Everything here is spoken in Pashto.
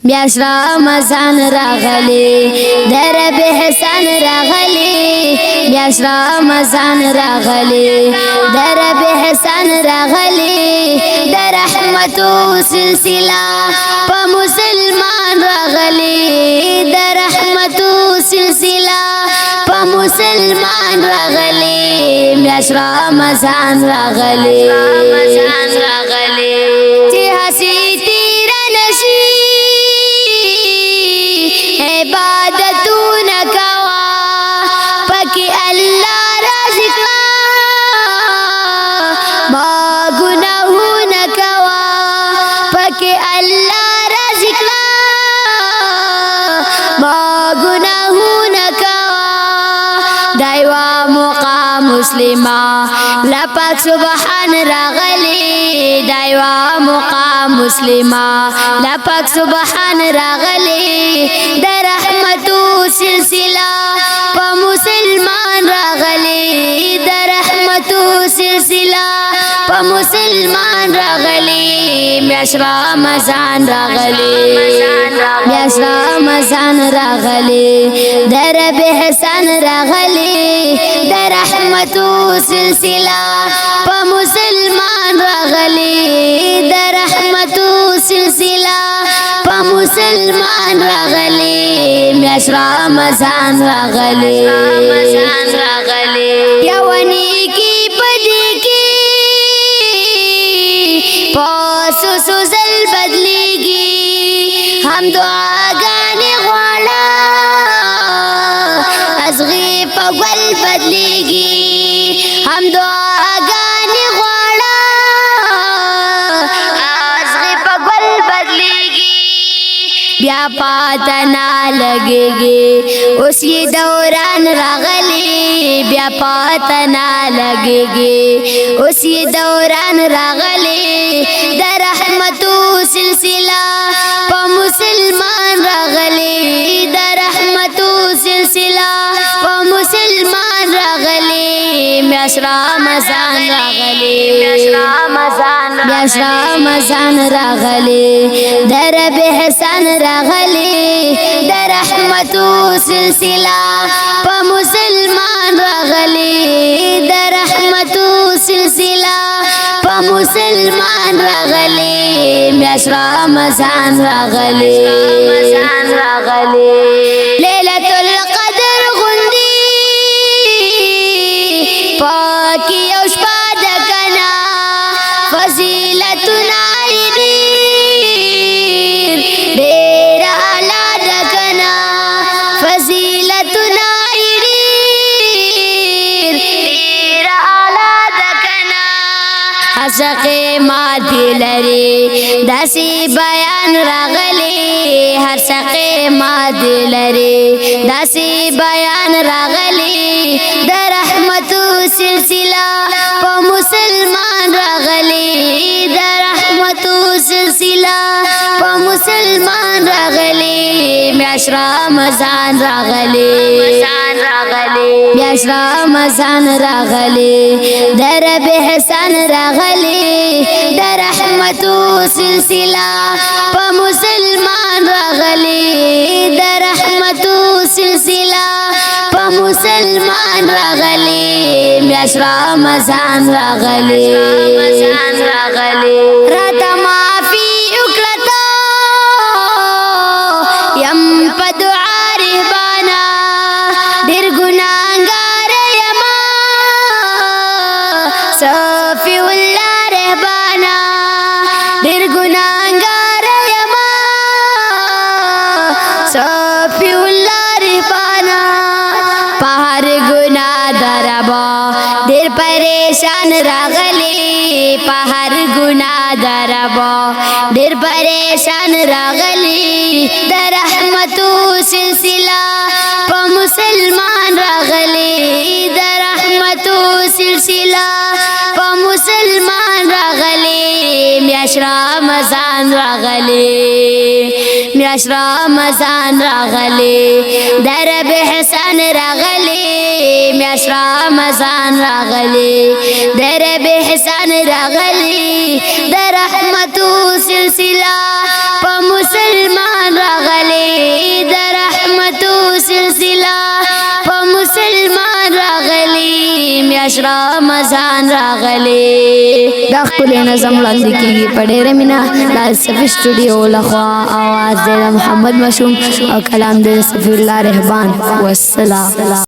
میاشت رمضان راغلی در رب احسان راغلی میاشت رمضان راغلی در رب احسان راغلی در رحمت و سلسله په مسلمان راغلی در رحمت و سلسله په مسلمان راغلی میاشت رمضان راغلی چې هسي تیر نشي عبادتونه کوا پکې الله راضي ما ګناهونه کوا پکې الله راضي ما ګناهونه کوا دایوا مقام مسلمه لپاک سبحان راغلی دایوا مقام مسلمه لپاک سبحان راغلی در رحمت و سلسله په مسلمان راغلی در رحمت و سلسله په مسلمان راغلی میاشت رمضان راغلی میاشت رمضان راغلی در رب احسان راغلی در رحمت و سلسله په مسلمان راغلی در رحمت و سلسله په مسلمان راغلی میاشت رمضان راغلی یوانی کی پدی کی پاسو سوزل بدلیگی هم دعاگانی غواړه ازغی په ګل بدلیگی هم دعاگانی غواړه ازغی په ګل بدلیگی بیا پاتنا لگेगी اوس یہ دوران راغلی بیا پاتنا لگेगी اوس یہ دوران راغلی در رحمت و سلسله په مسلمان راغلی در رحمت و سلسله په مسلمان راغلی میاشت رمضان راغلی میاشت رمضان راغلی در رب احسان راغلی در رحمت و سلسله په مسلمان راغلی در رحمت و سلسله په مسلمان راغلی میاشت رمضان راغلی لیلۃ القدر غوندي پاکی او شپه د کنا فضیلتنا ډېر اعلی د کنا فضیلتنا ډېر اعلی د کنا حسقه ماتی لري داسي بیان راغلی هر سقه ماتی لري داسي بیان راغلی در رحمت و سلسله په مسلمان راغلی در رحمت و سلسله په مسلمان راغلی میاشت رمضان راغلی میاشت رمضان راغلی در رب احسان راغلی در رحمت و سلسله په مسلمان راغلی در رحمت و سلسله په مسلمان راغلی میاشت رمضان راغلی راته معافي وکړه یم په دعا رهبانا ډېر ګناهګار یم صفي الله رهبانا ډېر ګناهګار یم صفي الله رهبانا په هر ګناه دربا ډېر پریشان راغلی په هر ګناه دربا ډېر پریشان راغلی در رحمت و سلسله په مسلمان راغلی در رحمت و سلسله په مسلمان راغلی میاشت رمضان راغلی میاشت رمضان راغلی در رب احسان راغلی میاشت رمضان راغلی در رب احسان راغلی در رحمت و سلسله په مسلمان میاش رمضان راغلی دا خپل نظم وړاندې کیږي په ډېره مینه د صفي سټوډیو لخوا आवाज د محمد معصوم او کلام د صفی الله رحبان والسلام.